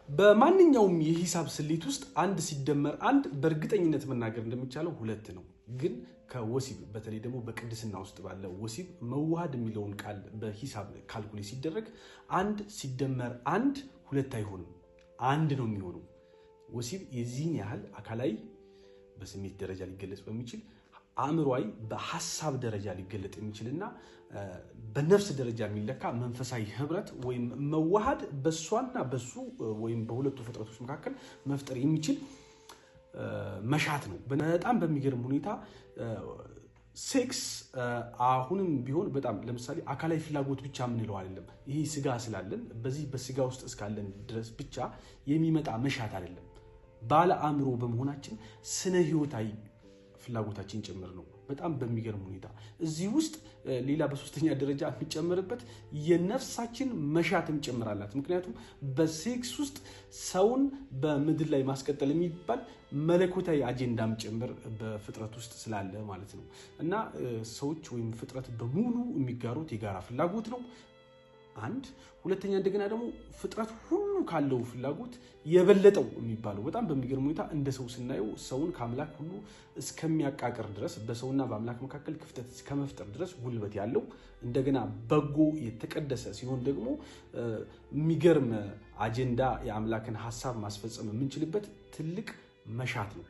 በማንኛውም የሂሳብ ስሌት ውስጥ አንድ ሲደመር አንድ በእርግጠኝነት መናገር እንደሚቻለው ሁለት ነው። ግን ከወሲብ በተለይ ደግሞ በቅድስና ውስጥ ባለው ወሲብ መዋሃድ የሚለውን ቃል በሂሳብ ካልኩሌት ሲደረግ አንድ ሲደመር አንድ ሁለት አይሆንም፣ አንድ ነው የሚሆነው። ወሲብ የዚህን ያህል አካላዊ በስሜት ደረጃ ሊገለጽ በሚችል አእምሯዊ በሐሳብ ደረጃ ሊገለጥ የሚችልና በነፍስ ደረጃ የሚለካ መንፈሳዊ ህብረት ወይም መዋሃድ በሷና በሱ ወይም በሁለቱ ፍጥረቶች መካከል መፍጠር የሚችል መሻት ነው። በጣም በሚገርም ሁኔታ ሴክስ አሁንም ቢሆን በጣም ለምሳሌ አካላዊ ፍላጎት ብቻ የምንለው አይደለም። ይሄ ስጋ ስላለን በዚህ በስጋ ውስጥ እስካለን ድረስ ብቻ የሚመጣ መሻት አይደለም። ባለ አእምሮ በመሆናችን ስነ ህይወታዊ ፍላጎታችን ጭምር ነው። በጣም በሚገርም ሁኔታ እዚህ ውስጥ ሌላ በሶስተኛ ደረጃ የሚጨምርበት የነፍሳችን መሻትም ጭምራላት። ምክንያቱም በሴክስ ውስጥ ሰውን በምድር ላይ ማስቀጠል የሚባል መለኮታዊ አጀንዳም ጭምር በፍጥረት ውስጥ ስላለ ማለት ነው። እና ሰዎች ወይም ፍጥረት በሙሉ የሚጋሩት የጋራ ፍላጎት ነው። አንድ ሁለተኛ እንደገና ደግሞ ፍጥረት ሁሉ ካለው ፍላጎት የበለጠው የሚባለው በጣም በሚገርም ሁኔታ እንደ ሰው ስናየው ሰውን ከአምላክ ሁሉ እስከሚያቃቅር ድረስ በሰውና በአምላክ መካከል ክፍተት እስከመፍጠር ድረስ ጉልበት ያለው እንደገና በጎ የተቀደሰ ሲሆን ደግሞ የሚገርም አጀንዳ የአምላክን ሐሳብ ማስፈጸም የምንችልበት ትልቅ መሻት ነው።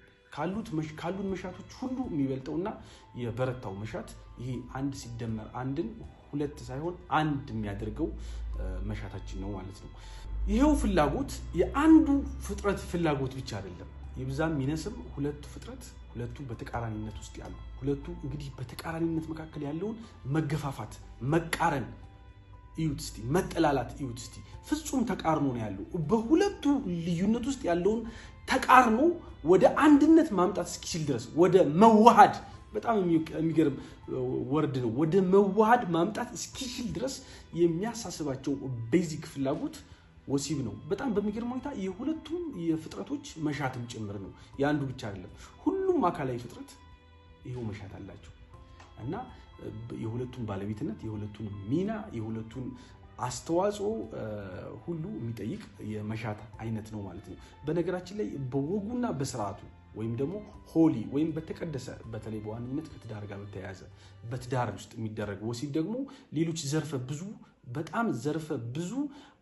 ካሉን መሻቶች ሁሉ የሚበልጠውና የበረታው መሻት ይሄ አንድ ሲደመር አንድን ሁለት ሳይሆን አንድ የሚያደርገው መሻታችን ነው ማለት ነው። ይሄው ፍላጎት የአንዱ ፍጥረት ፍላጎት ብቻ አይደለም። ይብዛም ይነስም ሁለቱ ፍጥረት ሁለቱ በተቃራኒነት ውስጥ ያሉ ሁለቱ እንግዲህ በተቃራኒነት መካከል ያለውን መገፋፋት መቃረን እዩት እስቲ፣ መጠላላት እዩት እስቲ። ፍጹም ተቃርኖ ነው ያለው። በሁለቱ ልዩነት ውስጥ ያለውን ተቃርኖ ወደ አንድነት ማምጣት እስኪችል ድረስ ወደ መዋሃድ በጣም የሚገርም ወርድ ነው። ወደ መዋሃድ ማምጣት እስኪችል ድረስ የሚያሳስባቸው ቤዚክ ፍላጎት ወሲብ ነው። በጣም በሚገርም ሁኔታ የሁለቱም የፍጥረቶች መሻትም ጭምር ነው። የአንዱ ብቻ አይደለም። ሁሉም አካላዊ ፍጥረት ይሄው መሻት አላቸው እና የሁለቱን ባለቤትነት የሁለቱን ሚና የሁለቱን አስተዋጽኦ ሁሉ የሚጠይቅ የመሻት አይነት ነው ማለት ነው። በነገራችን ላይ በወጉና በስርዓቱ ወይም ደግሞ ሆሊ ወይም በተቀደሰ በተለይ በዋነኝነት ከትዳር ጋር በተያያዘ በትዳር ውስጥ የሚደረግ ወሲብ ደግሞ ሌሎች በጣም ዘርፈ ብዙ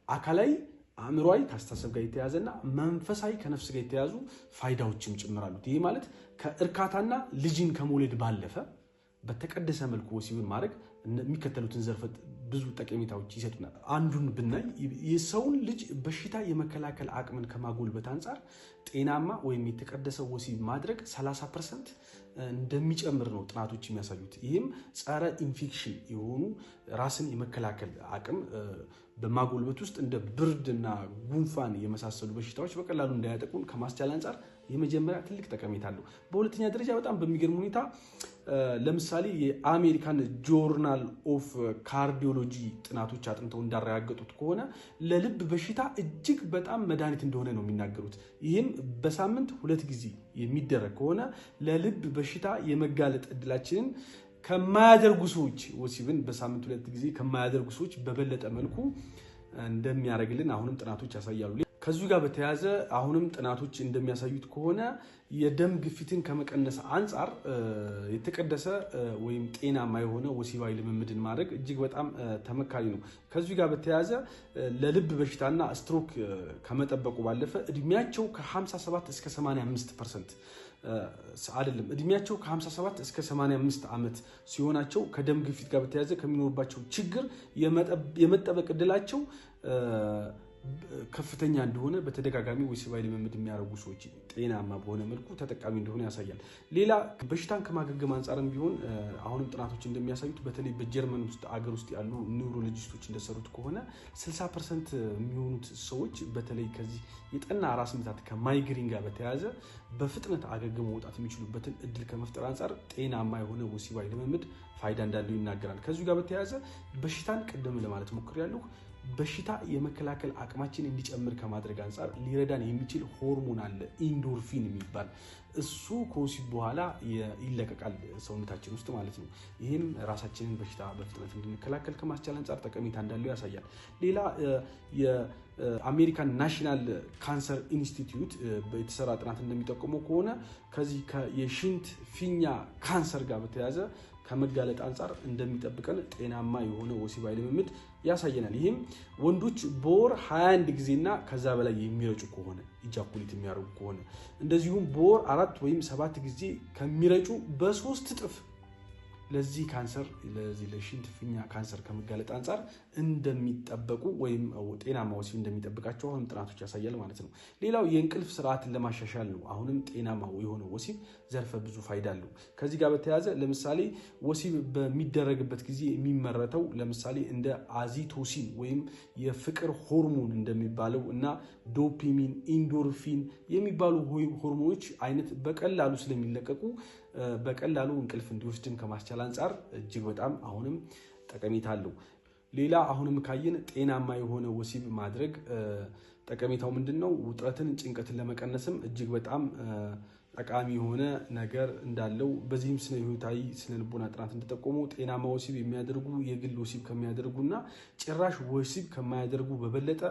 አካላዊ አእምሯዊ ከአስተሳሰብ ጋር የተያዘና መንፈሳዊ ከነፍስ ጋር የተያዙ ፋይዳዎችም ጭምራሉት። ይሄ ማለት ከእርካታና ልጅን ከመውለድ ባለፈ በተቀደሰ መልኩ ወሲብን ማድረግ የሚከተሉትን ዘርፈ ብዙ ጠቀሜታዎች ይሰጡናል። አንዱን ብናይ የሰውን ልጅ በሽታ የመከላከል አቅምን ከማጎልበት አንጻር ጤናማ ወይም የተቀደሰ ወሲብ ማድረግ 30% እንደሚጨምር ነው ጥናቶች የሚያሳዩት። ይህም ጸረ ኢንፌክሽን የሆኑ ራስን የመከላከል አቅም በማጎልበት ውስጥ እንደ ብርድና ጉንፋን የመሳሰሉ በሽታዎች በቀላሉ እንዳያጠቁን ከማስቻል አንጻር የመጀመሪያ ትልቅ ጠቀሜታ አለው። በሁለተኛ ደረጃ በጣም በሚገርም ሁኔታ ለምሳሌ የአሜሪካን ጆርናል ኦፍ ካርዲዮሎጂ ጥናቶች አጥንተው እንዳረጋገጡት ከሆነ ለልብ በሽታ እጅግ በጣም መድኃኒት እንደሆነ ነው የሚናገሩት። ይህም በሳምንት 2 ጊዜ የሚደረግ ከሆነ ለልብ በሽታ የመጋለጥ እድላችንን ከማያደርጉ ሰዎች ወሲብን በሳምንት 2 ጊዜ ከማያደርጉ ሰዎች በበለጠ መልኩ እንደሚያደርግልን አሁንም ጥናቶች ያሳያሉ። ከዚሁ ጋር በተያያዘ አሁንም ጥናቶች እንደሚያሳዩት ከሆነ የደም ግፊትን ከመቀነስ አንጻር የተቀደሰ ወይም ጤናማ የሆነ ወሲባዊ ልምምድን ማድረግ እጅግ በጣም ተመካሪ ነው። ከዚሁ ጋር በተያያዘ ለልብ በሽታና ስትሮክ ከመጠበቁ ባለፈ እድሜያቸው ከ57 እስከ 85% አይደለም እድሜያቸው ከ57 እስከ 85 ዓመት ሲሆናቸው ከደም ግፊት ጋር በተያያዘ ከሚኖርባቸው ችግር የመጠበቅ እድላቸው ከፍተኛ እንደሆነ በተደጋጋሚ ወሲባዊ ልምምድ የሚያደርጉ ሰዎች ጤናማ በሆነ መልኩ ተጠቃሚ እንደሆነ ያሳያል። ሌላ በሽታን ከማገገም አንጻርም ቢሆን አሁንም ጥናቶች እንደሚያሳዩት በተለይ በጀርመን ውስጥ አገር ውስጥ ያሉ ኒውሮሎጂስቶች እንደሰሩት ከሆነ 60% የሚሆኑት ሰዎች በተለይ ከዚህ የጠና ራስ ምታት ከማይግሪን ጋር በተያያዘ በፍጥነት አገግሞ መውጣት የሚችሉበትን እድል ከመፍጠር አንጻር ጤናማ የሆነ ወሲባዊ ልምምድ ፋይዳ እንዳለው ይናገራል። ከዚሁ ጋር በተያያዘ በሽታን ቀደም ለማለት ሞክሬያለሁ። በሽታ የመከላከል አቅማችን እንዲጨምር ከማድረግ አንፃር ሊረዳን የሚችል ሆርሞን አለ ኢንዶርፊን የሚባል እሱ ከወሲብ በኋላ ይለቀቃል ሰውነታችን ውስጥ ማለት ነው። ይህም ራሳችንን በሽታ በፍጥነት እንድንከላከል ከማስቻል አንፃር ጠቀሜታ እንዳለው ያሳያል። ሌላ የአሜሪካን ናሽናል ካንሰር ኢንስቲትዩት የተሰራ ጥናት እንደሚጠቁመው ከሆነ ከዚህ የሽንት ፊኛ ካንሰር ጋር በተያያዘ ከመጋለጥ አንፃር እንደሚጠብቀን ጤናማ የሆነ ወሲባዊ ልምምድ ያሳየናል። ይህም ወንዶች በወር 21 ጊዜና ከዛ በላይ የሚረጩ ከሆነ ኢጃኩሌት የሚያደርጉ ከሆነ እንደዚሁም በወር 4 ወይም 7 ጊዜ ከሚረጩ በ3 እጥፍ ለዚህ ካንሰር ለሽንት ፊኛ ካንሰር ከመጋለጥ አንፃር እንደሚጠበቁ ወይም ጤናማ ወሲብ እንደሚጠብቃቸው አሁንም ጥናቶች ያሳያል ማለት ነው። ሌላው የእንቅልፍ ስርዓትን ለማሻሻል ነው። አሁንም ጤናማ የሆነ ወሲብ ዘርፈ ብዙ ፋይዳ አለው። ከዚህ ጋር በተያያዘ ለምሳሌ ወሲብ በሚደረግበት ጊዜ የሚመረተው ለምሳሌ እንደ አዚቶሲን ወይም የፍቅር ሆርሞን እንደሚባለው እና ዶፓሚን፣ ኢንዶርፊን የሚባሉ ሆርሞኖች አይነት በቀላሉ ስለሚለቀቁ በቀላሉ እንቅልፍ እንዲወስድን ከማስቻል አንፃር እጅግ በጣም አሁንም ጠቀሜታ አለው። ሌላ አሁንም ካየን ጤናማ የሆነ ወሲብ ማድረግ ጠቀሜታው ምንድነው? ውጥረትን፣ ጭንቀትን ለመቀነስም እጅግ በጣም ጠቃሚ የሆነ ነገር እንዳለው በዚህም ስነ ህይወታዊ ስነ ልቦና ጥናት እንደጠቆመው ጤናማ ወሲብ የሚያደርጉ የግል ወሲብ ከሚያደርጉና ጭራሽ ወሲብ ከማያደርጉ በበለጠ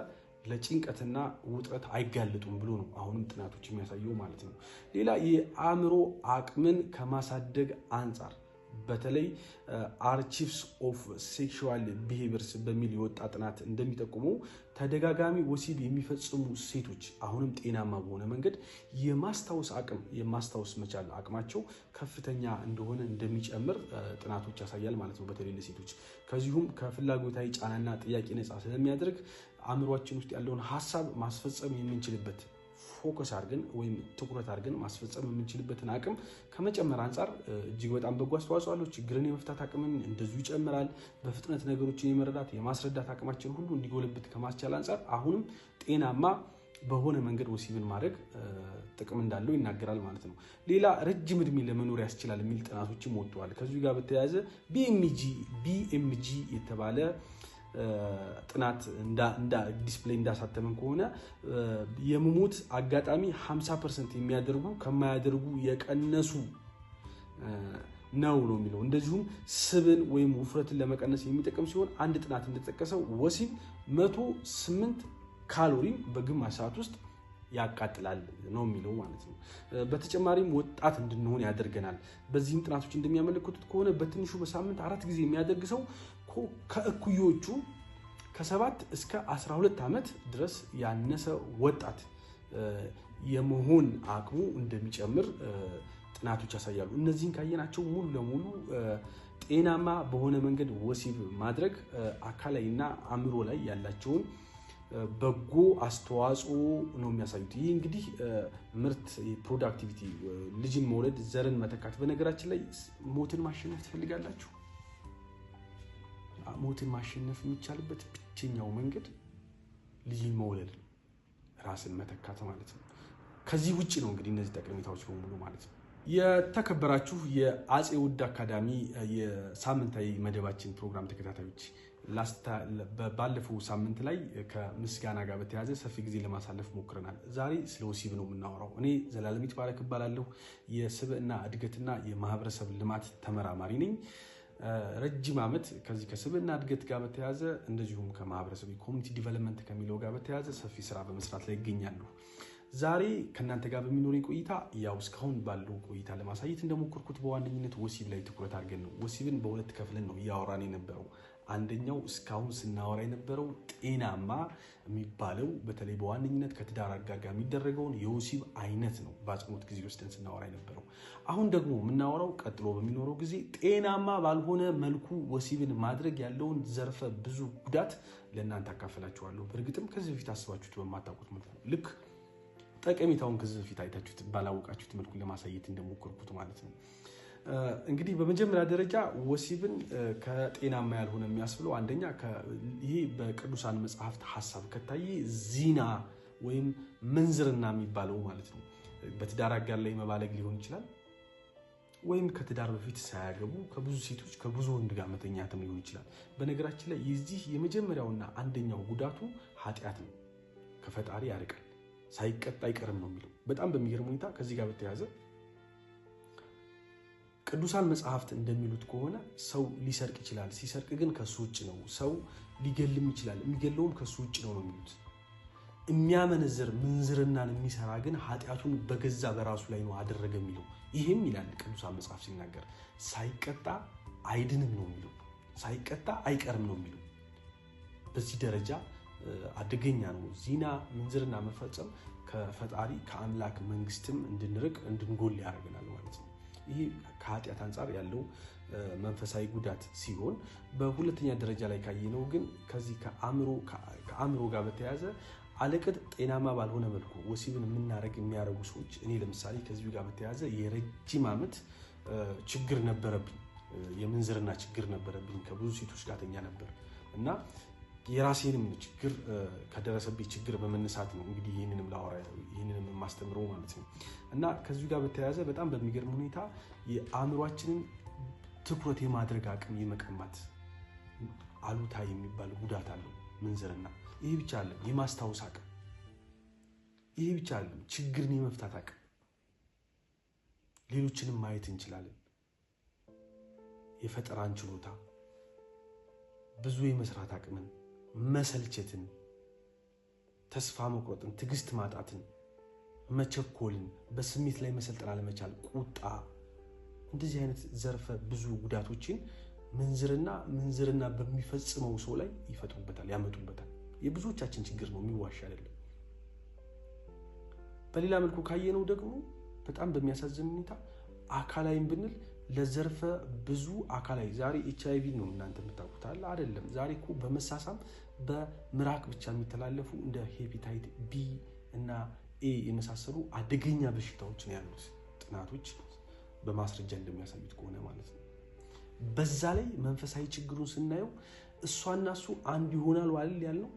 ለጭንቀትና ውጥረት አይጋለጡም ብሎ ነው አሁንም ጥናቶች የሚያሳየው ማለት ነው። ሌላ የአእምሮ አቅምን ከማሳደግ አንፃር በተለይ አርቺቭስ ኦፍ ሴክሹዋል ቢሄቪየርስ በሚል የወጣ ጥናት እንደሚጠቁመው ተደጋጋሚ ወሲብ የሚፈጽሙ ሴቶች አሁንም ጤናማ በሆነ መንገድ የማስታወስ መቻል አቅማቸው ከፍተኛ እንደሆነ እንደሚጨምር ጥናቶች ያሳያል ማለት ነው፣ በተለይ ለሴቶች። ከዚሁም ከፍላጎታዊ ጫናና ጥያቄ ነፃ ስለሚያደርግ አእምሯችን ውስጥ ያለውን ሀሳብ ማስፈጸም የምንችልበት ፎከስ አድርገን ወይም ትኩረት አድርገን ማስፈጸም የምንችልበትን አቅም ከመጨመር አንፃር እጅግ በጣም በጎ አስተዋጽኦ አለው። ችግርን የመፍታት አቅምን እንደዚሁ ይጨምራል። በፍጥነት ነገሮችን የመረዳት የማስረዳት አቅማችን ሁሉ እንዲጎለብት ከማስቻል አንፃር አሁንም ጤናማ በሆነ መንገድ ወሲብን ማድረግ ጥቅም እንዳለው ይናገራል ማለት ነው። ሌላ ረጅም እድሜ ለመኖር ያስችላል የሚል ጥናቶችም ወጥተዋል። ከዚሁ ጋር በተያያዘ ቢኤምጂ የተባለ ጥናት እንዳ ዲስፕሌይ እንዳሳተመን ከሆነ የመሞት አጋጣሚ 50% የሚያደርጉ ከማያደርጉ የቀነሱ ነው የሚለው። እንደዚሁም ስብን ወይም ውፍረትን ለመቀነስ የሚጠቅም ሲሆን አንድ ጥናት እንደተጠቀሰው ወሲብ 108 ካሎሪ በግማሽ ሰዓት ውስጥ ያቃጥላል ነው የሚለው ማለት ነው። በተጨማሪም ወጣት እንድንሆን ያደርገናል። በዚህም ጥናቶች እንደሚያመለክቱት ከሆነ በትንሹ በሳምንት 4 ጊዜ የሚያደርግ ሰው ከእኩዮቹ ከ7 እስከ 12 ዓመት ድረስ ያነሰ ወጣት የመሆን አቅሙ እንደሚጨምር ጥናቶች ያሳያሉ። እነዚህን ካየናቸው ሙሉ ለሙሉ ጤናማ በሆነ መንገድ ወሲብ ማድረግ አካላዊና አእምሮ ላይ ያላቸውን በጎ አስተዋጽኦ ነው የሚያሳዩት። ይህ እንግዲህ ምርት ፕሮዳክቲቪቲ፣ ልጅን መውለድ፣ ዘርን መተካት። በነገራችን ላይ ሞትን ማሸነፍ ትፈልጋላችሁ? ሞትን ማሸነፍ የሚቻልበት ብቸኛው መንገድ ልጅን መውለድ፣ ራስን መተካት ማለት ነው። ከዚህ ውጭ ነው እንግዲህ እነዚህ ጠቀሜታዎች በሙሉ ማለት ነው። የተከበራችሁ የአፄ ውድ አካዳሚ የሳምንታዊ መደባችን ፕሮግራም ተከታታዮች ባለፈው ሳምንት ላይ ከምስጋና ጋር በተያያዘ ሰፊ ጊዜ ለማሳለፍ ሞክረናል። ዛሬ ስለ ወሲብ ነው የምናወራው። እኔ ዘላለም ይትባረክ እባላለሁ። የስብዕና እድገትና የማህበረሰብ ልማት ተመራማሪ ነኝ። ረጅም ዓመት ከዚህ ከስብዕና እድገት ጋር በተያያዘ እንደዚሁም ከማህበረሰብ ኮሚኒቲ ዲቨሎፕመንት ከሚለው ጋር በተያያዘ ሰፊ ስራ በመስራት ላይ ይገኛሉ። ዛሬ ከእናንተ ጋር በሚኖረኝ ቆይታ ያው እስካሁን ባለው ቆይታ ለማሳየት እንደሞከርኩት በዋነኝነት ወሲብ ላይ ትኩረት አድርገን ነው። ወሲብን በሁለት ከፍለን ነው እያወራን የነበረው። አንደኛው እስካሁን ስናወራ የነበረው ጤናማ የሚባለው በተለይ በዋነኝነት ከትዳር አጋር ጋር የሚደረገውን የወሲብ አይነት ነው በአጽንኦት ጊዜ ወስደን ስናወራ የነበረው። አሁን ደግሞ የምናወራው ቀጥሎ በሚኖረው ጊዜ ጤናማ ባልሆነ መልኩ ወሲብን ማድረግ ያለውን ዘርፈ ብዙ ጉዳት ለእናንተ አካፈላችኋለሁ። በእርግጥም ከዚህ በፊት አስባችሁት በማታውቁት መልኩ ልክ ጠቀሜታውን ከዚህ በፊት አይታችሁት ባላወቃችሁት መልኩ ለማሳየት እንደሞከርኩት ማለት ነው። እንግዲህ በመጀመሪያ ደረጃ ወሲብን ከጤናማ ያልሆነ የሚያስብለው አንደኛ ይሄ በቅዱሳን መጽሐፍት ሐሳብ ከታየ ዚና ወይም ምንዝርና የሚባለው ማለት ነው። በትዳር አጋር ላይ መባለግ ሊሆን ይችላል። ወይም ከትዳር በፊት ሳያገቡ ከብዙ ሴቶች ከብዙ ወንድ ጋር መተኛትም ሊሆን ይችላል። በነገራችን ላይ የዚህ የመጀመሪያውና አንደኛው ጉዳቱ ኃጢአት ነው፣ ከፈጣሪ ያርቃል፣ ሳይቀጣ አይቀርም ነው የሚለው። በጣም በሚገርም ሁኔታ ከዚህ ጋር በተያያዘ ቅዱሳን መጽሐፍት እንደሚሉት ከሆነ ሰው ሊሰርቅ ይችላል፣ ሲሰርቅ ግን ከሱ ውጭ ነው። ሰው ሊገልም ይችላል፣ የሚገለውም ከሱ ውጭ ነው የሚሉት። የሚያመነዝር ምንዝርናን የሚሰራ ግን ኃጢአቱን በገዛ በራሱ ላይ ነው አደረገ የሚለው። ይህም ይላል ቅዱሳን መጽሐፍ ሲናገር ሳይቀጣ አይድንም ነው የሚለው፣ ሳይቀጣ አይቀርም ነው የሚለው። በዚህ ደረጃ አደገኛ ነው። ዚና ምንዝርና መፈጸም ከፈጣሪ ከአምላክ መንግስትም እንድንርቅ እንድንጎል ያደርገናል ማለት ነው። ይሄ ከኃጢአት አንጻር ያለው መንፈሳዊ ጉዳት ሲሆን፣ በሁለተኛ ደረጃ ላይ ካየነው ግን ከዚህ ከአእምሮ ጋር በተያያዘ አለቅጥ ጤናማ ባልሆነ መልኩ ወሲብን የሚያደርጉ ሰዎች፣ እኔ ለምሳሌ ከዚህ ጋር በተያያዘ የረጅም ዓመት ችግር ነበረብኝ፣ የምንዝርና ችግር ነበረብኝ። ከብዙ ሴቶች ጋር ተኛ ነበር እና የራሴንም ችግር ከደረሰብኝ ችግር በመነሳት ነው እንግዲህ ይህንንም ላወራ ይህንንም የማስተምረው ማለት ነው። እና ከዚህ ጋር በተያያዘ በጣም በሚገርም ሁኔታ የአእምሯችንን ትኩረት የማድረግ አቅም የመቀማት አሉታ የሚባል ጉዳት አለው ምንዝርና። ይሄ ብቻ አለ የማስታወስ አቅም፣ ይሄ ብቻ አለ ችግርን የመፍታት አቅም። ሌሎችንም ማየት እንችላለን። የፈጠራን ችሎታ፣ ብዙ የመስራት አቅምን፣ መሰልቸትን፣ ተስፋ መቁረጥን፣ ትዕግስት ማጣትን፣ መቸኮልን፣ በስሜት ላይ መሰልጠን አለመቻል፣ ቁጣ፣ እንደዚህ አይነት ዘርፈ ብዙ ጉዳቶችን ምንዝርና በሚፈጽመው ሰው ላይ ይፈጥሩበታል፣ ያመጡበታል። የብዙዎቻችን ችግር ነው፣ የሚዋሽ አይደለም። በሌላ መልኩ ካየነው ደግሞ በጣም በሚያሳዝን ሁኔታ አካላይም ብንል ለዘርፈ ብዙ አካላዊ ዛሬ HIV ነው እናንተ የምታውቁታል አይደለም። ዛሬ እኮ በመሳሳም በምራቅ ብቻ የሚተላለፉ እንደ ሄፓታይት B እና A የመሳሰሉ አደገኛ በሽታዎች ነው ያሉት፣ ጥናቶች በማስረጃ እንደሚያሳዩት ከሆነ ማለት ነው። በዛ ላይ መንፈሳዊ ችግሩን ስናየው እሷና እሱ አንድ ይሆናል አይደል ያልነው።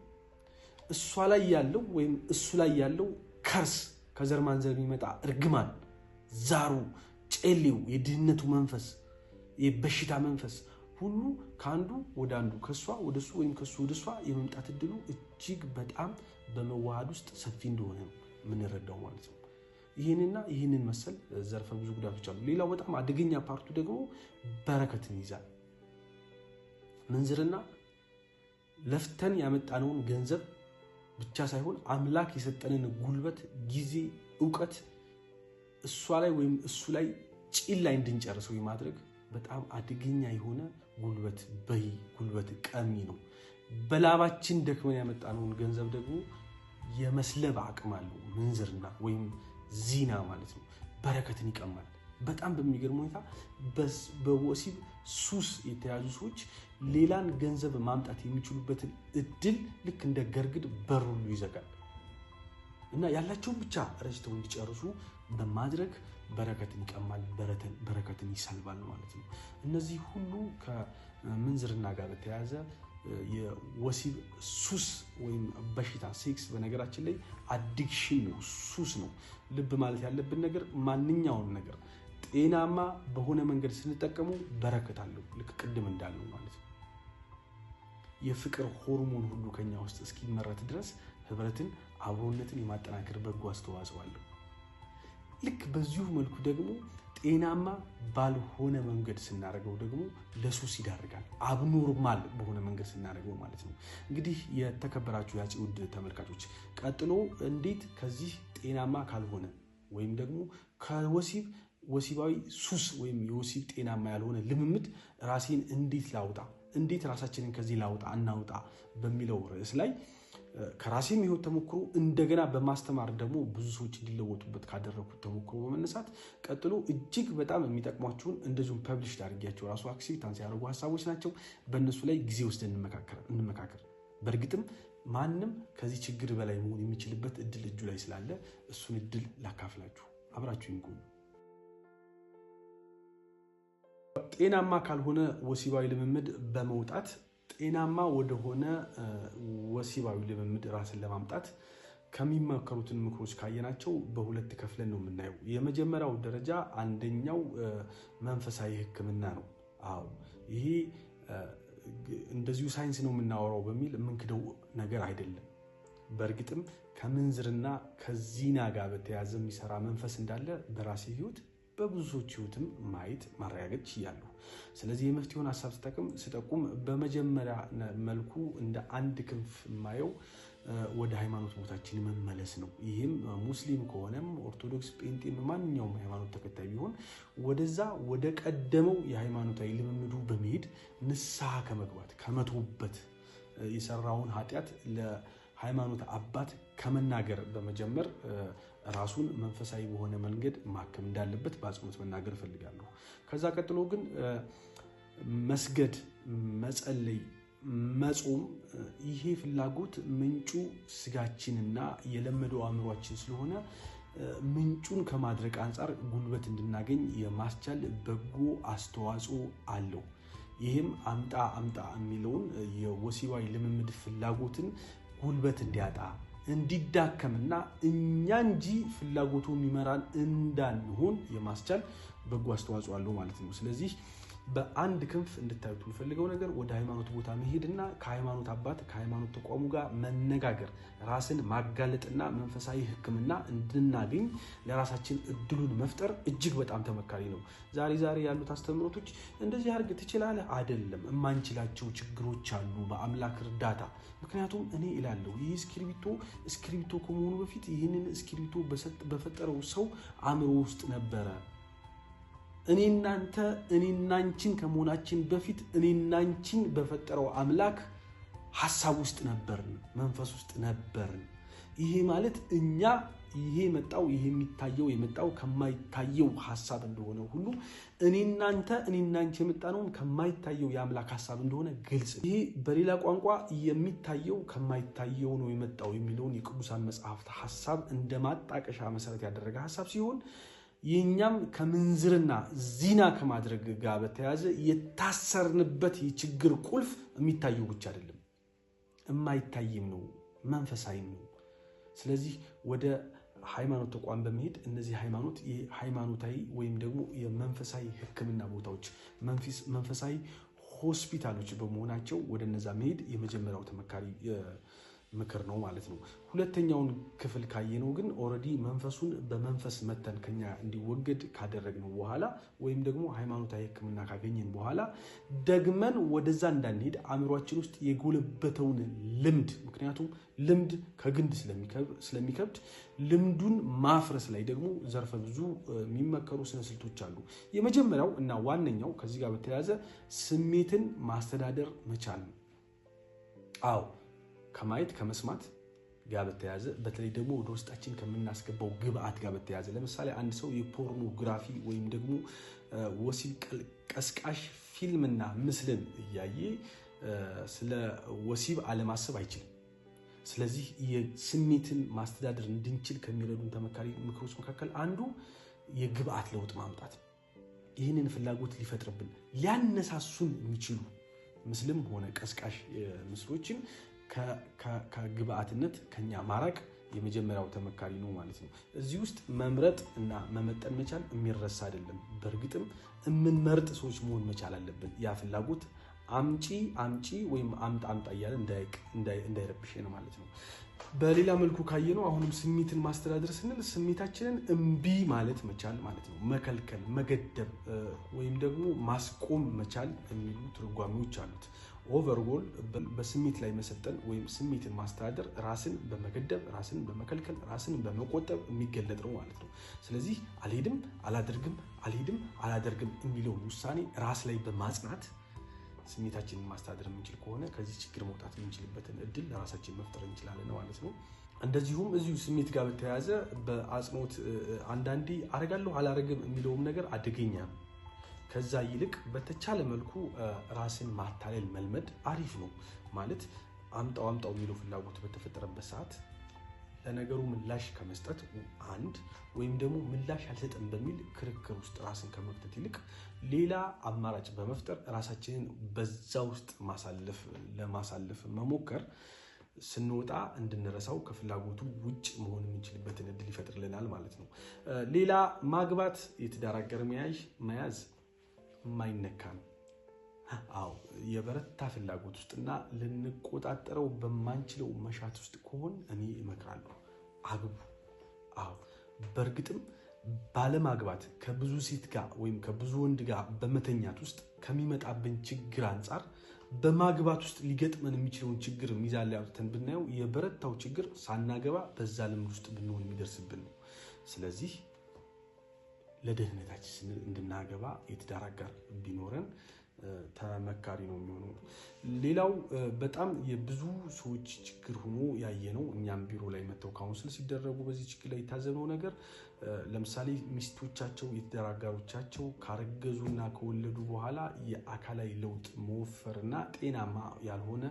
እሷ ላይ ያለው ወይም እሱ ላይ ያለው ከርስ፣ ከዘር ማንዘር የሚመጣ እርግማን፣ ዛሩ፣ ጨሌው፣ የድህነቱ መንፈስ፣ የበሽታ መንፈስ ሁሉ ከአንዱ ወደ አንዱ ከሷ ወደ እሱ ወይም ከሱ ወደ እሷ የመምጣት እድሉ እጅግ በጣም በመዋሃድ ውስጥ ሰፊ እንደሆነ የምንረዳው ማለት ነው። ይህንን መሰል ዘርፈ ብዙ ጉዳቶች አሉ። ሌላው በጣም አደገኛ ፓርቱ ደግሞ በረከትን ይዛል። ምንዝርና ለፍተን ያመጣነውን ገንዘብ ብቻ ሳይሆን አምላክ የሰጠንን ጉልበት፣ ጊዜ፣ ዕውቀት እሷ ላይ ወይም እሱ ላይ ጭል ላይ እንድንጨርሰው የማድረግ በጣም አደገኛ የሆነ ጉልበት ቀሚ ነው። በላባችን ደክመን ያመጣነውን ገንዘብ ደግሞ የመስለብ አቅም አለው ምንዝርና ወይም ዚና ማለት ነው። በረከትን ይቀማል። በጣም በሚገርም ሁኔታ በወሲብ ሱስ የተያዙ ሰዎች ሌላን ገንዘብ ማምጣት የሚችሉበትን እድል ልክ እንደ ገርግድ በሩሉ ይዘጋል እና ያላቸውን ብቻ ረጅተው እንዲጨርሱ በማድረግ በረከትን ይቀማል፣ በረከትን ይሰልባል ማለት ነው። እነዚህ ሁሉ ከምንዝርና ጋር በተያያዘ የወሲብ ሱስ ወይም በሽታ ሴክስ በነገራችን ላይ አዲክሽን ነው፣ ሱስ ነው። ልብ ማለት ያለብን ነገር ማንኛውም ነገር ጤናማ በሆነ መንገድ ስንጠቀሙ በረከት አለው፣ ልክ ቅድም እንዳለው ማለት ነው። የፍቅር ሆርሞን ሁሉ ከኛ ውስጥ እስኪመረት ድረስ ህብረትን፣ አብሮነትን የማጠናከር በጎ አስተዋጽኦ አለው። ልክ በዚሁ መልኩ ደግሞ ጤናማ ባልሆነ መንገድ ስናደርገው ደግሞ ለሱስ ይዳርጋል። አብኖርማል በሆነ መንገድ ስናደርገው ማለት ነው። እንግዲህ የተከበራችሁ የአፄ ውድ ተመልካቾች፣ ቀጥሎ እንዴት ከዚህ ጤናማ ካልሆነ ወይም ደግሞ ከወሲባዊ ሱስ ወይም የወሲብ ጤናማ ያልሆነ ልምምድ ራሴን እንዴት ላውጣ፣ እንዴት ራሳችንን ከዚህ እናውጣ በሚለው ርዕስ ላይ ከራሴም ህይወት ተሞክሮ እንደገና በማስተማር ደግሞ ብዙ ሰዎች እንዲለወጡበት ካደረኩት ተሞክሮ በመነሳት ቀጥሎ እጅግ በጣም የሚጠቅሟችሁን እንደዚሁም ፐብሊሽ አድርጌያቸው ራሱ አክሴፕታንስ ያደረጉ ሀሳቦች ናቸው። በእነሱ ላይ ጊዜ ወስደን እንመካከር። በእርግጥም ማንም ከዚህ ችግር በላይ መሆን የሚችልበት እድል እጁ ላይ ስላለ እሱን እድል ላካፍላችሁ፣ አብራችሁ ይንቁ። ጤናማ ካልሆነ ወሲባዊ ልምምድ በመውጣት ጤናማ ወደሆነ ወሲባዊ ልምምድ ራስን ለማምጣት ከሚመከሩትን ምክሮች ካየናቸው በሁለት ከፍለን ነው የምናየው። የመጀመሪያው ደረጃ አንደኛው መንፈሳዊ ሕክምና ነው። አዎ ይሄ እንደዚሁ ሳይንስ ነው የምናወራው በሚል የምንክደው ነገር አይደለም። በእርግጥም ከምንዝርና ከዚና ጋር በተያያዘ የሚሰራ መንፈስ እንዳለ በራሴ ህይወት በብዙዎች ህይወትም ማየት ማረጋገጥ ችያለሁ። ስለዚህ የመፍትሄውን ሐሳብ ስጠቁም በመጀመሪያ መልኩ እንደ አንድ ክንፍ የማየው ወደ ሃይማኖት ቦታችን መመለስ ነው። ይህም ሙስሊም ከሆነም ኦርቶዶክስ፣ ጴንጤም ማንኛውም ሃይማኖት ተከታይ ቢሆን ወደዛ ወደ ቀደመው የሃይማኖታዊ ልምምዱ በመሄድ ንስሐ ከመግባት ከመቶበት የሰራውን ኃጢአት ለሃይማኖት አባት ከመናገር በመጀመር ራሱን መንፈሳዊ በሆነ መንገድ ማከም እንዳለበት በአጽንኦት መናገር ፈልጋለሁ። ከዛ ቀጥሎ ግን መስገድ፣ መጸለይ፣ መጾም ይሄ ፍላጎት ምንጩ ስጋችንና የለመደው አእምሯችን ስለሆነ ምንጩን ከማድረግ አንፃር ጉልበት እንድናገኝ የማስቻል በጎ አስተዋጽኦ አለው። ይህም አምጣ የሚለውን የወሲባዊ ልምምድ ፍላጎትን ጉልበት እንዲያጣ እንዲዳከምና እኛ እንጂ ፍላጎቱ የሚመራን እንዳንሆን የማስቻል በጎ አስተዋጽኦ አለው ማለት ነው። ስለዚህ በአንድ ክንፍ እንድታዩት የምፈልገው ነገር ወደ ሃይማኖት ቦታ መሄድና ከሃይማኖት አባት ከሃይማኖት ተቋሙ ጋር መነጋገር፣ ራስን ማጋለጥና መንፈሳዊ ሕክምና እንድናገኝ ለራሳችን እድሉን መፍጠር እጅግ በጣም ተመካሪ ነው። ዛሬ ያሉት አስተምሮቶች እንደዚህ አድርግ ትችላለህ አይደለም፣ የማንችላቸው ችግሮች አሉ በአምላክ እርዳታ። ምክንያቱም እኔ እላለሁ ይህ እስክሪብቶ ከመሆኑ በፊት ይህንን እስክሪብቶ በፈጠረው ሰው አእምሮ ውስጥ ነበረ። እኔናንችን ከመሆናችን በፊት እኔናንችን በፈጠረው አምላክ ሐሳብ ውስጥ ነበርን፣ መንፈስ ውስጥ ነበርን። ይሄ ማለት ይሄ የሚታየው የመጣው ከማይታየው ሐሳብ እንደሆነ ሁሉ እኔናንቺ የመጣነው ከማይታየው የአምላክ ሐሳብ እንደሆነ ግልጽ ነው። ይሄ በሌላ ቋንቋ የሚታየው ከማይታየው ነው የመጣው የሚለውን የቅዱሳን መጽሐፍት ሐሳብ እንደ ማጣቀሻ መሰረት ያደረገ ሐሳብ ሲሆን የኛም ከምንዝርና ዚና ከማድረግ ጋር በተያያዘ የታሰርንበት የችግር ቁልፍ የሚታየው ብቻ አይደለም፣ የማይታይም ነው፣ መንፈሳዊም ነው። ስለዚህ ወደ ሃይማኖት ተቋም በመሄድ እነዚህ ሃይማኖታዊ ወይም ደግሞ የመንፈሳዊ ሕክምና ቦታዎች መንፈሳዊ ሆስፒታሎች በመሆናቸው ወደ እነዛ መሄድ የመጀመሪያው ተመካሪ ምክር ነው ማለት ነው። ሁለተኛውን ክፍል ካየነው ግን ኦልሬዲ መንፈሱን በመንፈስ መተን ከኛ እንዲወገድ ካደረግነው በኋላ ወይም ደግሞ ሃይማኖታዊ ሕክምና ካገኘን በኋላ ደግመን ወደዛ እንዳንሄድ አእምሯችን ውስጥ የጎለበተውን ልምድ፣ ምክንያቱም ልምድ ከግንድ ስለሚከብድ ልምዱን ማፍረስ ላይ ደግሞ ዘርፈ ብዙ የሚመከሩ ስነስልቶች አሉ። የመጀመሪያው እና ዋነኛው ከዚህ ጋር በተያያዘ ስሜትን ማስተዳደር መቻል ነው። አዎ ከማየት ከመስማት ጋር በተያያዘ በተለይ ደግሞ ወደ ውስጣችን ከምናስገባው ግብአት ጋር በተያያዘ ለምሳሌ አንድ ሰው የፖርኖግራፊ ወይም ደግሞ ወሲብ ቀስቃሽ ፊልምና ምስልን እያየ ስለ ወሲብ አለማሰብ አይችልም። ስለዚህ የስሜትን ማስተዳደር እንድንችል ከሚረዱን ተመካሪ ምክሮች መካከል አንዱ የግብአት ለውጥ ማምጣት፣ ይህንን ፍላጎት ሊፈጥርብን ሊያነሳሱን የሚችሉ ምስልም ሆነ ቀስቃሽ ምስሎችን ከግብአትነት ከኛ ማራቅ የመጀመሪያው ተመካሪ ነው ማለት ነው። እዚህ ውስጥ መምረጥ እና መመጠን መቻል የሚረሳ አይደለም። በእርግጥም የምንመርጥ ሰዎች መሆን መቻል አለብን። ያ ፍላጎት አምጪ ወይም አምጣ እያለ እንዳይረብሽን ማለት ነው። በሌላ መልኩ ካየነው አሁንም ስሜትን ማስተዳደር ስንል ስሜታችንን እምቢ ማለት መቻል ማለት ነው። መከልከል፣ መገደብ ወይም ደግሞ ማስቆም መቻል የሚሉ ትርጓሜዎች አሉት። ኦቨርኦል በስሜት ላይ መሰልጠን ወይም ስሜትን ማስተዳደር ራስን በመገደብ፣ ራስን በመከልከል፣ ራስን በመቆጠብ የሚገለጥ ነው ማለት ነው። ስለዚህ አልሄድም አላደርግም የሚለውን ውሳኔ ራስ ላይ በማጽናት ስሜታችንን ማስተዳደር የምንችል ከሆነ ከዚህ ችግር መውጣት የምንችልበትን እድል ለራሳችን መፍጠር እንችላለን ማለት ነው። እንደዚሁም እዚሁ ስሜት ጋር በተያያዘ በአጽንኦት አንዳንዴ አረጋለሁ አላረግም የሚለውም ነገር አደገኛ ነው። ከዛ ይልቅ በተቻለ መልኩ ራስን ማታለል መልመድ አሪፍ ነው ማለት አምጣው የሚለው ፍላጎት በተፈጠረበት ሰዓት ለነገሩ ምላሽ ከመስጠት አንድ ወይም ደግሞ ምላሽ አልሰጥም በሚል ክርክር ውስጥ ራስን ከመክተት ይልቅ ሌላ አማራጭ በመፍጠር ራሳችንን በዛ ውስጥ ለማሳለፍ መሞከር ስንወጣ እንድንረሳው ከፍላጎቱ ውጭ መሆን የምንችልበትን እድል ይፈጥርልናል ማለት ነው። ሌላ ማግባት የትዳር አጋር መያዝ የማይነካ ነው። አዎ የበረታ ፍላጎት ውስጥና ልንቆጣጠረው በማንችለው መሻት ውስጥ ከሆን እኔ እመክራለሁ አግቡ። አዎ በእርግጥም ባለማግባት ከብዙ ሴት ጋር ወይም ከብዙ ወንድ ጋር በመተኛት ውስጥ ከሚመጣብን ችግር አንፃር በማግባት ውስጥ ሊገጥመን የሚችለውን ችግር ሚዛን ላይ አውጥተን ብናየው የበረታው ችግር ሳናገባ በዛ ልምድ ውስጥ ብንሆን የሚደርስብን ነው። ስለዚህ ለደህንነታችን እንድናገባ የትዳር አጋር ቢኖረን ተመካሪ ነው የሚሆነው። ሌላው በጣም የብዙ ሰዎች ችግር ሆኖ ያየነው እኛም ቢሮ ላይ መተው ካውንስል ሲደረጉ በዚህ ችግር ላይ የታዘብነው ነገር ለምሳሌ ሚስቶቻቸው የትዳር አጋሮቻቸው ካረገዙና ከወለዱ በኋላ የአካላዊ ለውጥ መወፈርና ጤናማ ያልሆነ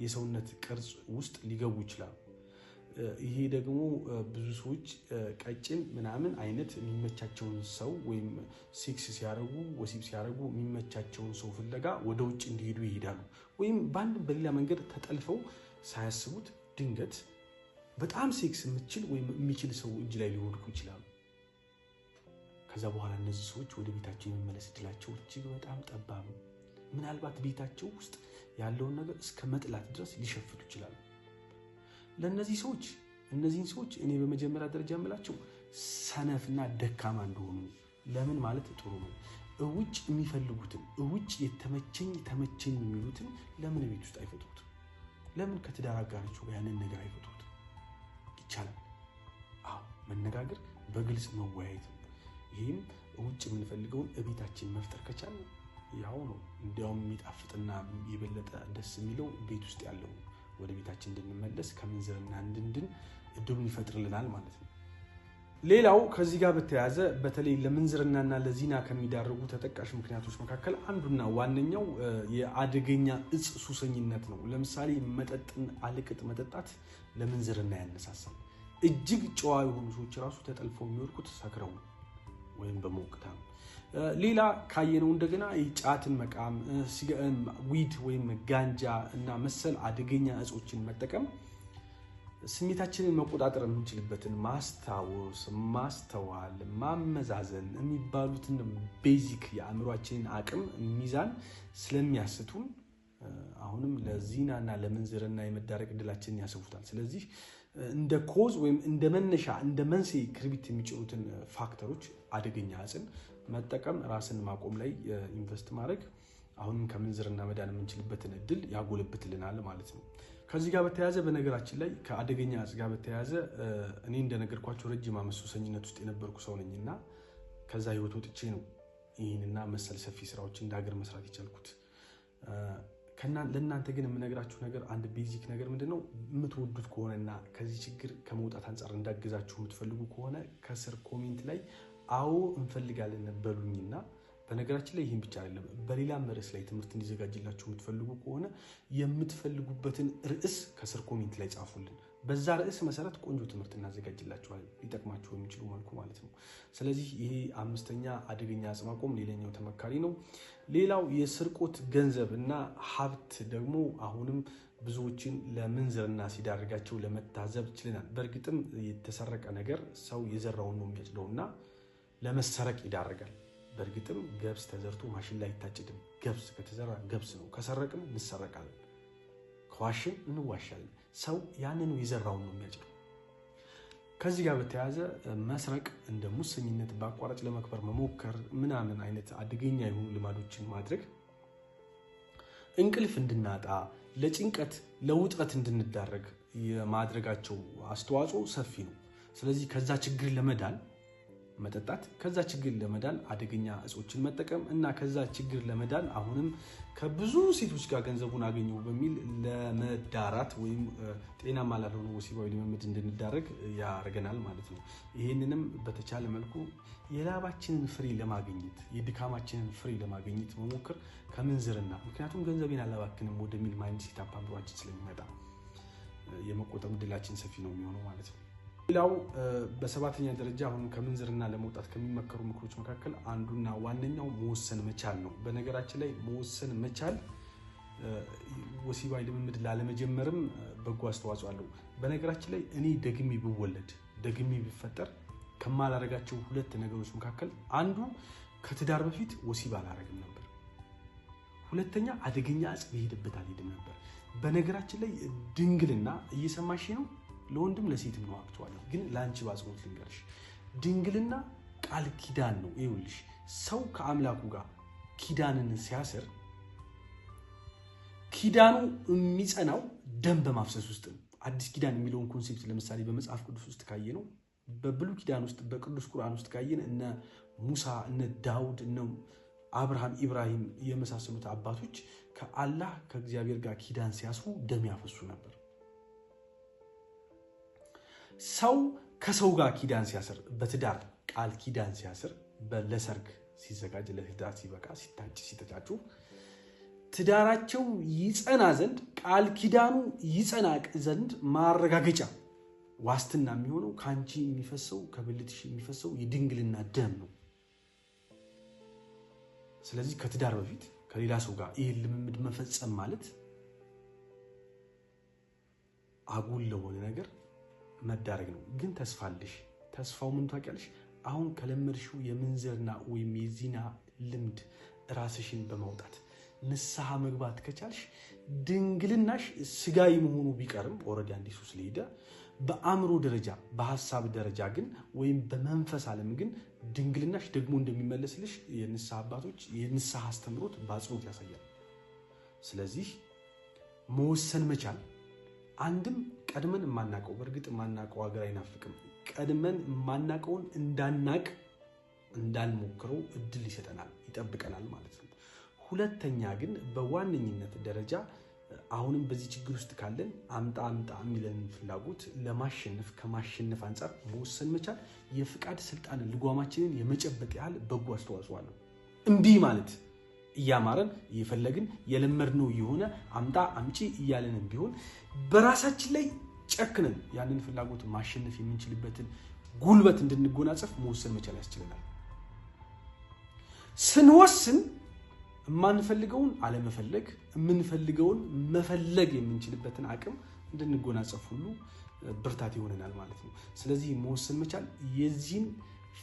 የሰውነት ቅርጽ ውስጥ ሊገቡ ይችላሉ። ይሄ ደግሞ ብዙ ሰዎች ቀጭን ምናምን አይነት የሚመቻቸውን ሰው ወይም ሴክስ ሲያረጉ ወሲብ ሲያረጉ የሚመቻቸውን ሰው ፍለጋ ወደ ውጭ እንዲሄዱ ይሄዳሉ። ወይም በአንድ በሌላ መንገድ ተጠልፈው ሳያስቡት ድንገት በጣም ሴክስ የምትችል ወይም የሚችል ሰው እጅ ላይ ሊወድቁ ይችላሉ። ከዛ በኋላ እነዚህ ሰዎች ወደ ቤታቸው የመመለስ እድላቸው እጅግ በጣም ጠባብ ነው። ምናልባት ቤታቸው ውስጥ ያለውን ነገር እስከ መጥላት ድረስ ሊሸፍቱ ይችላሉ። ለነዚህ ሰዎች እነዚህን ሰዎች እኔ በመጀመሪያ ደረጃ የምላቸው ሰነፍና ደካማ እንደሆኑ ለምን ማለት ጥሩ ነው። እውጭ የሚፈልጉትን እውጭ ተመቸኝ የሚሉትን ለምን ቤት ውስጥ አይፈጥሩትም? ለምን ከትዳር አጋራቸው ያንን ነገር አይፈጥሩትም? ይቻላል። አዎ መነጋገር፣ በግልጽ መወያየት። ይሄም እውጭ የምንፈልገውን እቤታችን መፍጠር ከቻለ ያው ነው። እንዲያውም የሚጣፍጥና የበለጠ ደስ የሚለው ቤት ውስጥ ያለው ወደ ቤታችን እንድንመለስ ከምንዝርና እንድንድን እድሉን ይፈጥርልናል ማለት ነው። ሌላው ከዚህ ጋር በተያያዘ በተለይ ለምንዝርናና ለዚና ከሚዳርጉ ተጠቃሽ ምክንያቶች መካከል አንዱና ዋነኛው የአደገኛ እጽ ሱሰኝነት ነው። ለምሳሌ መጠጥን አልቅጥ መጠጣት ለምንዝርና ያነሳሳል። እጅግ ጨዋ የሆኑ ሰዎች ራሱ ተጠልፈው የሚወድቁት ሰክረው ወይም በሞቅታ ነው። ሌላ ካየነው እንደገና ጫትን መቃም፣ ዊድ ወይም ጋንጃ እና መሰል አደገኛ እጾችን መጠቀም ስሜታችንን መቆጣጠር የምንችልበትን ማስታወስ፣ ማስተዋል፣ ማመዛዘን የሚባሉትን ቤዚክ የአእምሯችንን አቅም ሚዛን ስለሚያስቱን አሁንም ለዚናና ለምንዝርና የመዳረግ እድላችንን ያሰፉታል። ስለዚህ እንደ ኮዝ ወይም እንደ መነሻ እንደ መንስኤ ክርቢት የሚጭሩትን ፋክተሮች አደገኛ እጽን መጠቀም ራስን ማቆም ላይ ኢንቨስት ማድረግ አሁንም ከምንዝርና መዳን የምንችልበትን እድል ያጎለብትልናል ማለት ነው። ከዚህ ጋር በተያያዘ በነገራችን ላይ ከአደገኛ እጽ ጋር በተያያዘ እኔ እንደነገርኳቸው ረጅም ዓመት ሱሰኝነት ውስጥ የነበርኩ ሰው ነኝና ከዛ ህይወት ወጥቼ ነው ይህንና መሰል ሰፊ ስራዎች እንደ ሀገር መስራት የቻልኩት። ለእናንተ ግን የምነግራችሁ ነገር አንድ ቤዚክ ነገር ምንድነው? የምትወዱት ከሆነና ከዚህ ችግር ከመውጣት አንጻር እንዳገዛችሁ የምትፈልጉ ከሆነ ከስር ኮሜንት ላይ አዎ እንፈልጋለን በሉኝና በነገራችን ላይ ይሄን ብቻ አይደለም፣ በሌላም ርዕስ ላይ ትምህርት እንዲዘጋጅላችሁ የምትፈልጉ ከሆነ የምትፈልጉበትን ርዕስ ከስር ኮሜንት ላይ ጻፉልን። በዛ ርዕስ መሰረት ቆንጆ ትምህርት እናዘጋጅላችኋለን፣ ሊጠቅማችሁ የሚችሉ መልኩ ማለት ነው። ስለዚህ ይሄ አምስተኛ አደገኛ እጽ ማቆም ሌላኛው ተመካሪ ነው። ሌላው የስርቆት ገንዘብ እና ሀብት ደግሞ አሁንም ብዙዎችን ለምንዝርና ሲዳርጋቸው ለመታዘብ ችለናል። በእርግጥም የተሰረቀ ነገር ሰው የዘራውን ነው የሚያጭደውና ለመሰረቅ ይዳርጋል። በእርግጥም ገብስ ተዘርቶ ማሽን ላይ አይታጭድም። ገብስ ከተዘራ ገብስ ነው። ከሰረቅን እንሰረቃለን፣ ከዋሽን እንዋሻለን። ሰው ያንኑ የዘራውን ነው የሚያጭደው። ከዚህ ጋር በተያያዘ መስረቅ እንደ ሙሰኝነት፣ በአቋራጭ ለመክበር መሞከር ምናምን አይነት አደገኛ የሆኑ ልማዶችን ማድረግ እንቅልፍ እንድናጣ፣ ለጭንቀት ለውጥረት እንድንዳረግ የማድረጋቸው አስተዋጽኦ ሰፊ ነው። ስለዚህ ከዛ ችግር ለመዳን መጠጣት፣ ከዛ ችግር ለመዳን አደገኛ እጾችን መጠቀም እና ከዛ ችግር ለመዳን አሁንም ከብዙ ሴቶች ጋር ገንዘቡን አገኘው በሚል ለመዳራት ወይም ጤናማ ላልሆነ ወሲባዊ ልምምድ እንድንዳረግ ያደርገናል ማለት ነው። ይህንንም በተቻለ መልኩ የላባችንን ፍሬ ለማግኘት የድካማችንን ፍሬ ለማግኘት መሞከር ከምንዝርና፣ ምክንያቱም ገንዘቤን አላባክንም ወደሚል ማይንድ ሴት አፕ አምሯችን ስለሚመጣ የመቆጠብ ዕድላችን ሰፊ ነው የሚሆነው ማለት ነው። ሌላው በሰባተኛ ደረጃ አሁን ከምንዝርና ለመውጣት ከሚመከሩ ምክሮች መካከል አንዱና ዋነኛው መወሰን መቻል ነው። በነገራችን ላይ መወሰን መቻል ወሲባዊ ልምምድ ላለመጀመርም በጎ አስተዋጽኦ አለው። በነገራችን ላይ እኔ ደግሜ ብወለድ ደግሜ ብፈጠር ከማላረጋቸው ሁለት ነገሮች መካከል አንዱ ከትዳር በፊት ወሲብ አላረግም ነበር። ሁለተኛ አደገኛ እጽ በሄድበት አልሄድም ነበር። በነገራችን ላይ ድንግልና እየሰማሽ ነው፣ ለወንድም ለሴትም ነው አክቹዋሊ፣ ግን ለአንቺ ባጽሞት ልንገርሽ፣ ድንግልና ቃል ኪዳን ነው። ይኸውልሽ ሰው ከአምላኩ ጋር ኪዳንን ሲያስር ኪዳኑ የሚጸናው ደም በማፍሰስ ውስጥ ነው። አዲስ ኪዳን የሚለውን ኮንሴፕት ለምሳሌ በመጽሐፍ ቅዱስ ውስጥ ካየነው፣ በብሉይ ኪዳን ውስጥ በቅዱስ ቁርአን ውስጥ ካየን እነ ሙሳ እነ ዳውድ እነ አብርሃም ኢብራሂም የመሳሰሉት አባቶች ከአላህ ከእግዚአብሔር ጋር ኪዳን ሲያስሩ ደም ያፈሱ ነበር። ሰው ከሰው ጋር ኪዳን ሲያስር በትዳር ቃል ኪዳን ሲያስር ለሰርግ ሲዘጋጅ ለትዳር ሲበቃ ሲታጭ ሲተጫጩ ትዳራቸው ይጸና ዘንድ ቃል ኪዳኑ ይጸና ዘንድ ማረጋገጫ ዋስትና የሚሆነው ካንቺ የሚፈሰው ከብልትሽ የሚፈሰው የድንግልና ደም ነው። ስለዚህ ከትዳር በፊት ከሌላ ሰው ጋር ይሄን ልምምድ መፈጸም ማለት አጉል ለሆነ ነገር መዳረግ ነው። ግን ተስፋልሽ ተስፋው ምን ታውቂያለሽ? አሁን ከለመድሽው የምንዝርና ወይም የዚና ልምድ ራስሽን በማውጣት ንስሐ መግባት ከቻልሽ ድንግልናሽ ስጋይ መሆኑ ቢቀርም ኦሬዲ አንዲሱ ስለሄደ በአእምሮ ደረጃ በሐሳብ ደረጃ ግን ወይም በመንፈስ ዓለም ግን ድንግልናሽ ደግሞ እንደሚመለስልሽ የንስሐ አባቶች የንስሐ አስተምሮት በአጽንኦት ያሳያል። ስለዚህ መወሰን መቻል አንድም ቀድመን የማናቀው በእርግጥ የማናቀው ሀገር አይናፍቅም። ቀድመን የማናቀውን እንዳናቅ እንዳንሞክረው እድል ይሰጠናል ይጠብቀናል ማለት ነው። ሁለተኛ ግን በዋነኝነት ደረጃ አሁንም በዚህ ችግር ውስጥ ካለን አምጣ የሚለን ፍላጎት ለማሸነፍ ከማሸነፍ አንፃር መወሰን መቻል የፍቃድ ስልጣን ልጓማችንን የመጨበጥ ያህል በጎ አስተዋጽኦ አለው። እምቢ ማለት እያማረን እየፈለግን የለመድነው የሆነ አምጣ አምጪ እያለንም ቢሆን በራሳችን ላይ ጨክነን ያንን ፍላጎት ማሸነፍ የምንችልበትን ጉልበት እንድንጎናጸፍ መወሰን መቻል ያስችለናል። ስንወስን የማንፈልገውን አለመፈለግ የምንፈልገውን መፈለግ የምንችልበትን አቅም እንድንጎናጸፍ ሁሉ ብርታት ይሆነናል ማለት ነው። ስለዚህ መወሰን መቻል የዚህን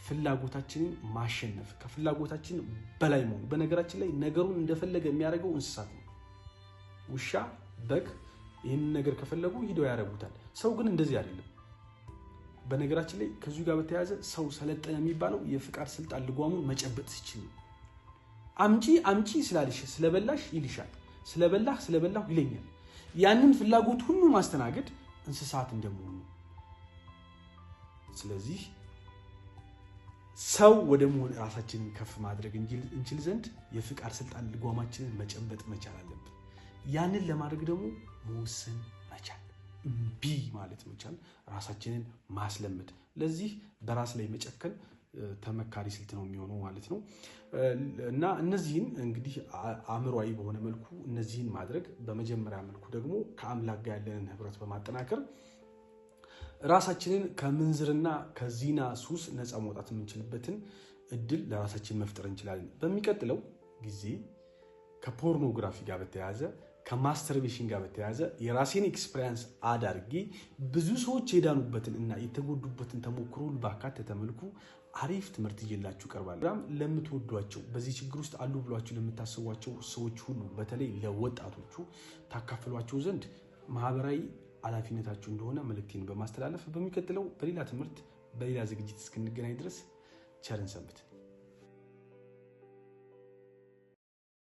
ፍላጎታችንን ማሸነፍ ከፍላጎታችን በላይ መሆን። በነገራችን ላይ ነገሩን እንደፈለገ የሚያደርገው እንስሳት ነው። ውሻ፣ በግ ይህን ነገር ከፈለጉ ሂደው ያረጉታል። ሰው ግን እንደዚህ አይደለም። በነገራችን ላይ ከዚሁ ጋር በተያያዘ ሰው ሰለጠነ የሚባለው የፍቃድ ስልጣን ልጓሙን መጨበጥ ሲችል ነው። አምጪ ስላልሽ ስለበላሽ ይልሻል፣ ስለበላሁ ይለኛል። ያንን ፍላጎት ሁሉ ማስተናገድ እንስሳት እንደመሆኑ ስለዚህ ሰው ወደ መሆን ራሳችንን ከፍ ማድረግ እንችል ዘንድ የፍቃድ ስልጣን ልጓማችንን መጨበጥ መቻል አለብን። ያንን ለማድረግ ደግሞ መወሰን መቻል፣ እምቢ ማለት መቻል፣ ራሳችንን ማስለመድ። ለዚህ በራስ ላይ መጨከን ተመካሪ ስልት ነው የሚሆነው ማለት ነው። እና እነዚህን እንግዲህ አእምሯዊ በሆነ መልኩ እነዚህን ማድረግ፣ በመጀመሪያ መልኩ ደግሞ ከአምላክ ጋር ያለንን ህብረት በማጠናከር ራሳችንን ከምንዝርና ከዚና ሱስ ነፃ መውጣት የምንችልበትን እድል ለራሳችን መፍጠር እንችላለን። በሚቀጥለው ጊዜ ከፖርኖግራፊ ጋር በተያያዘ ከማስተርቤሽን ጋር በተያያዘ የራሴን ኤክስፒሪየንስ አዳርጌ ብዙ ሰዎች የዳኑበትን እና የተጎዱበትን ተሞክሮ ባካተተ መልኩ አሪፍ ትምህርት ይዤላችሁ ቀርባለሁ። ለምትወዷቸው በዚህ ችግር ውስጥ አሉ ብሏችሁ ለምታስቧቸው ሰዎች ሁሉ በተለይ ለወጣቶቹ ታካፍሏቸው ዘንድ ማህበራዊ ኃላፊነታችሁ እንደሆነ መልእክቴን በማስተላለፍ በሚቀጥለው በሌላ ትምህርት በሌላ ዝግጅት እስክንገናኝ ድረስ ቸርን ሰንብት።